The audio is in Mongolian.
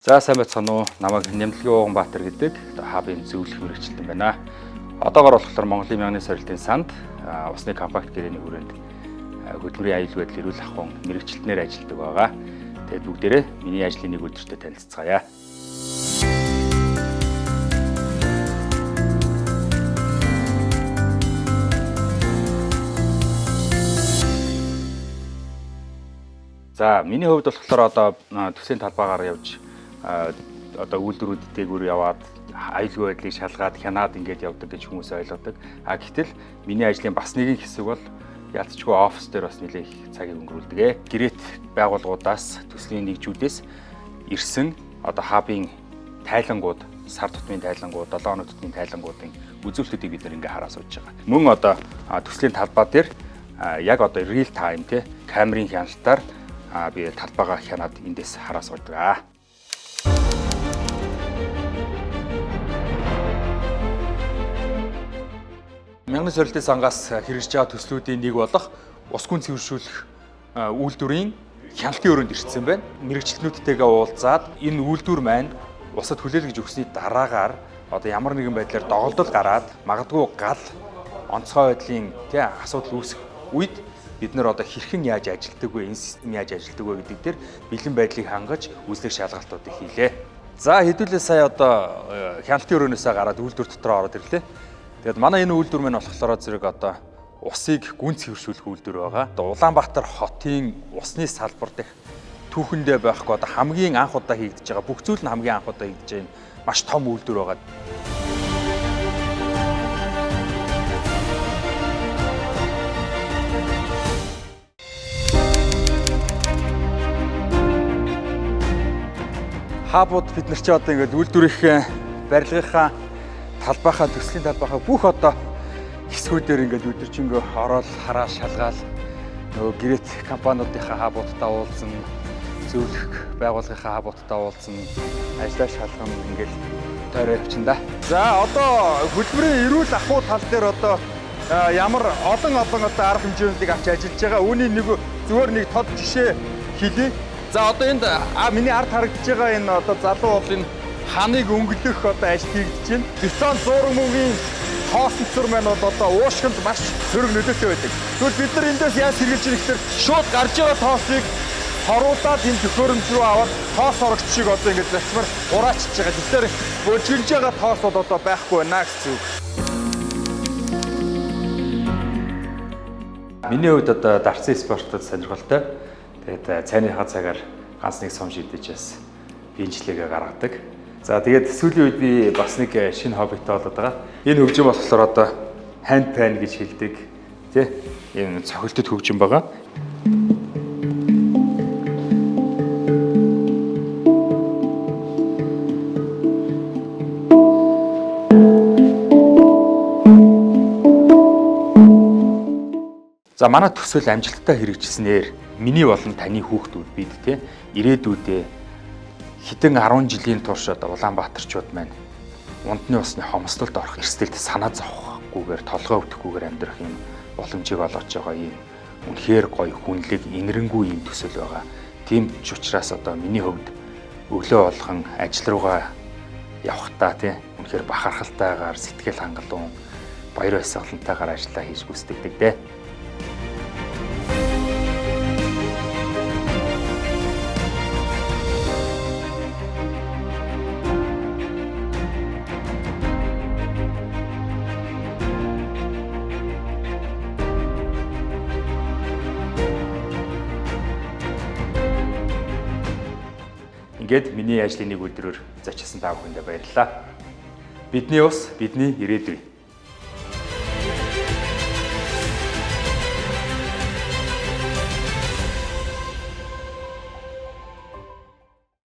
За сайн байцгаана уу? Намайг Нямдлагын Ууганбаатар гэдэг хабын зөвлөх мэргэжилтэн байна. Одоогоор болохоор Монголын мянганы сорилтын санд усны компакт гэрээний хүрээнд хөдөлмөрийн аюулгүй байдал эрүүл ахуйн мэргэжилтнээр ажилладаг байгаа. Тэгээд бүгдээрээ миний ажлын нэг өдөртөө танилццгаая. За миний хувьд болохоор одоо төслийн талбайгаар явж одоо үйлдвэрүүд дээгүүр яваад аюулгүй байдлыг шалгаад хянаад ингээд явдаг гэж хүмүүс ойлгодог. Гэтэл миний ажлын бас нэгэн хэсэг бол ялцчгүй офис дээр бас нэлээд их цагийг өнгөрүүлдэг. Гэрээт байгууллагуудаас төслийн нэгжүүдээс ирсэн одоо хабын тайлангууд, сар тутмын тайлангууд, 7 хоног тутмын тайлангуудын үзүүлэлтүүдийг бид нэр ингээ хараа сууж байгаа. Мөн одоо төслийн талбай дээр яг одоо real time камерын хяналтаар би талбайгаа хянаад эндээс хараа суудаг. Мянган сорилтын сангаас хэрэгжиж байгаа төслүүдийн нэг болох ус гүн цэвэршүүлэх үйлдвэрийн хяналтын өрөөнд ирсэн байна. Мэргэжилтнүүдтэйгээ уулзаад энэ үйлдвэр маань усад хүлээлгэж өгсөний дараагаар одоо ямар нэгэн байдлаар доголдол гараад магадгүй гал онцгой байдлын асуудал үүсэх үед бид нар одоо хэрхэн яаж ажилтдаг вэ, энэ систем яаж ажилтдаг вэ гэдэг дээр бэлэн байдлыг хангаж үзлэг шалгалтуудыг хийлээ. За хэдүүлээ сая одоо хяналтын өрөөнөөсөө гараад үйлдвэр дотор ороод ирлээ. Тэгээд манай энэ үйлдвэр маань болохоор зэрэг одоо усыг гүн цэвэршүүлэх үйлдвэр байгаа. Одоо Улаанбаатар хотын усны салбар дэх түүхэндээ байхгүй одоо хамгийн анх удаа хийгдэж байгаа. Бүх зүйл нь хамгийн анх удаа хийгдэж байгаа маш том үйлдвэр байгаа. Хабууд бид нар ч одоо ингээд үйлдвэрийн барилгынхаа талбайхаа төслийн талбайхаа бүх одоо хэсгүүдээр ингээд өдөржингөө ороод хараа шалгаал нөгөө гэрээт компаниудынхаа хабуудтай уулзсан, зөвлөх байгууллагынхаа хабуудтай уулзсан, ажлаа шалган ингээд тойроо явчихна да. За одоо хөдөлмөрийн эрүүл ахуй тал дээр одоо ямар олон одоо арга хэмжээндийг авч ажиллаж байгаа. Үүний нэг зүгээр нэг тод жишээ хэлье. За одоо энд миний ард харагдаж байгаа энэ одоо залуу бол энэ ханыг өнгөлөх одоо ажил хийгдэж байна. Бетон зураг мөнгөний тоосонцор маань бол одоо уушгинд маш сөрөг нөлөөтэй байдаг. Тэгвэл бид нар эндээс яаж сэргийлж ирэх гэхээр шууд гарч байгаа тоосыг хоруулаад энэ төхөөрөмж рүү аваад тоос орогч шиг одоо ингэж зарчмаар хураачиж байгаа. Тэгэхээр бөжиглж байгаа тоос бол одоо байхгүй байна гэсэн үг. Миний хувьд одоо дарцсан спортод сонирхолтой. Тэгээд цайныхаа цагаар ганц нэг сум шидэж бас биенчлэгээ гаргадаг. За тэгээд сүүлийн үед би бас нэг шинэ хоббитой болоод байгаа. Энэ хөгжим болохоор одоо hand pan гэж хэлдэг. Энэ цохилтод хөгжим байгаа. За манай төсөл амжилттай хэрэгжилснээр миний болон таны хүүхдүүд бид ирээдүйдээ хэдэн 10 жилийн турш одоо Улаанбаатарчууд маань унтны усны хомсдолд орох эрсдэлд санаа зовхгүйгээр толгой өвдөхгүйгээр амьдрах юм боломжийг олгож байгаа юм үнэхээр гоё хүнлэг инэрэнгүй юм төсөл байгаа. Тийм ч учраас одоо миний хувьд өглөө болгон ажил руугаа явахдаа үнэхээр бахархалтайгаар сэтгэл хангалуун баяр баясгалантайгаар ажиллаа хийж гүйцэтгэдэг дээ. Ингээд миний ажлын нэг өдрөөр зочилсан та бүхэндээ баярлалаа. Бидний ус, бидний ирээдүй.